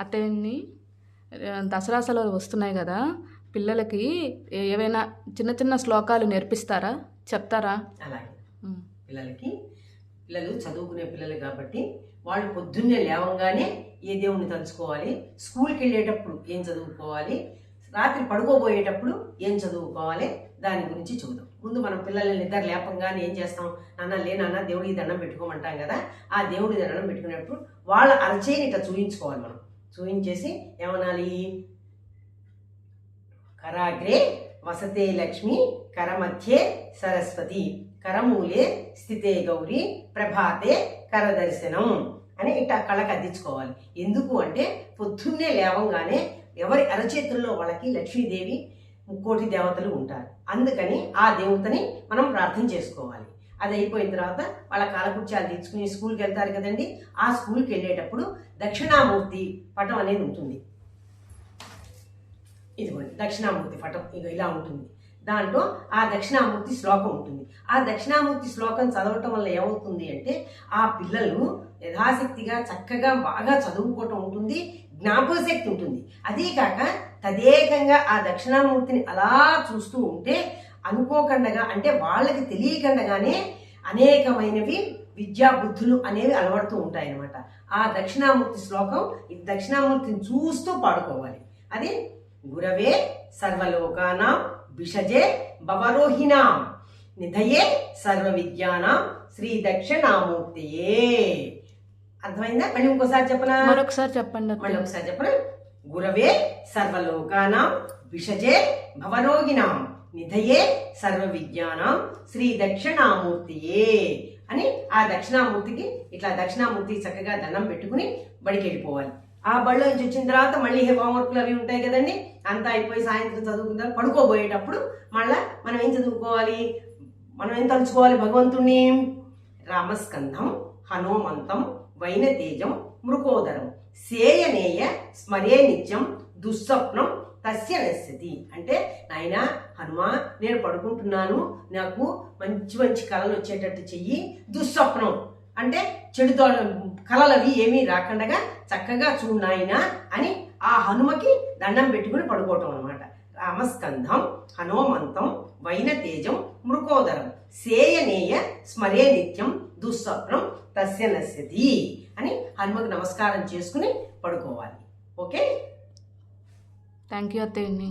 అతన్ని దసరా సెలవులు వస్తున్నాయి కదా, పిల్లలకి ఏవైనా చిన్న చిన్న శ్లోకాలు నేర్పిస్తారా, చెప్తారా? అలాగే పిల్లలు చదువుకునే పిల్లలు కాబట్టి వాళ్ళు పొద్దున్నే లేవంగానే ఏ దేవుణ్ణి తలుచుకోవాలి, స్కూల్కి వెళ్ళేటప్పుడు ఏం చదువుకోవాలి, రాత్రి పడుకోబోయేటప్పుడు ఏం చదువుకోవాలి, దాని గురించి చూద్దాం. ముందు మనం పిల్లల్ని నిద్ర లేపంగానే ఏం చేస్తాం, నాన్న దేవుడికి దండం పెట్టుకోమంటాం కదా. ఆ దేవుడి దండం పెట్టుకునేటప్పుడు వాళ్ళ అరచేని ఇట్లా చూయించుకోవాలి. మనం చూయించేసి ఏమనాలి, కరాగ్రే వసతే లక్ష్మి, కరమధ్యే సరస్వతి, కరమూలే స్థితే గౌరీ, ప్రభాతే కరదర్శనం అని ఇట్లా కళ్ళకు అద్దించుకోవాలి. ఎందుకు అంటే పొద్దున్నే లేవంగానే ఎవరి అరచేతుల్లో వాళ్ళకి లక్ష్మీదేవి, ముక్కోటి దేవతలు ఉంటారు. అందుకని ఆ దేవతని మనం ప్రార్థన చేసుకోవాలి. అది అయిపోయిన తర్వాత వాళ్ళ కాలకుర్చాలు తెచ్చుకుని స్కూల్కి వెళ్తారు కదండి. ఆ స్కూల్కి వెళ్ళేటప్పుడు దక్షిణామూర్తి పటం అనేది ఉంటుంది. ఇదిగోండి దక్షిణామూర్తి పటం ఇలా ఉంటుంది. దాంట్లో ఆ దక్షిణామూర్తి శ్లోకం ఉంటుంది. ఆ దక్షిణామూర్తి శ్లోకం చదవటం వల్ల ఏమవుతుంది అంటే ఆ పిల్లలు యథాశక్తిగా చక్కగా బాగా చదువుకోవటం ఉంటుంది, జ్ఞాపకశక్తి ఉంటుంది. అదే కాక తదేకంగా ఆ దక్షిణామూర్తిని అలా చూస్తూ ఉంటే అనుకోకుండగా, అంటే వాళ్ళకి తెలియకుండగానే అనేకమైనవి విద్యా బుద్ధులు అనేవి అలవడుతూ ఉంటాయన్నమాట. ఆ దక్షిణామూర్తి శ్లోకం ఈ దక్షిణామూర్తిని చూస్తూ పాడుకోవాలి. అది గురవే సర్వలోకానాం విషజే భవరోహిణాం నిధయే సర్వ విద్యానాం శ్రీ దక్షిణామూర్తియే. అర్థమైందా? మళ్ళీ ఇంకోసారి చెప్పనా? మరొకసారి చెప్పండి. మళ్ళీ ఒకసారి చెప్పనా? గురవే సర్వలోకానాం విషజే భవరోగిణాం నిధయే సర్వ విద్యానాం శ్రీ దక్షిణామూర్తియే అని ఆ దక్షిణామూర్తికి ఇట్లా దక్షిణామూర్తికి చక్కగా దండం పెట్టుకుని బడికి వెళ్ళిపోవాలి. ఆ బడిలో నుంచి వచ్చిన తర్వాత మళ్ళీ హోంవర్క్లు అవి ఉంటాయి కదండి. అంతా అయిపోయి సాయంత్రం చదువుకుంటారు. పడుకోబోయేటప్పుడు మళ్ళా మనం ఏం చదువుకోవాలి, మనం ఏం తలుచుకోవాలి భగవంతుణ్ణి. రామస్కంధం హనుమంతం వైనతేజం మృకోదరం సేయనేయ స్మరే నిత్యం దుస్వప్నం తస్య నశ్యతి. అంటే నాయనా హనుమా, నేను పడుకుంటున్నాను, నాకు మంచి మంచి కళలు వచ్చేటట్టు చెయ్యి. దుస్వప్నం అంటే చెడుతో కళలవి ఏమీ రాకుండా చక్కగా చూడు నాయనా అని ఆ హనుమకి దండం పెట్టుకుని పడుకోవటం అనమాట. రామస్కంధం హనుమంతం వైనతేజం మృకోదరం సేయనేయ స్మరే నిత్యం దుస్వప్నం తస్య నశ్యతి అని హనుమకు నమస్కారం చేసుకుని పడుకోవాలి. ఓకే, థ్యాంక్ యూ అత్తయ్య.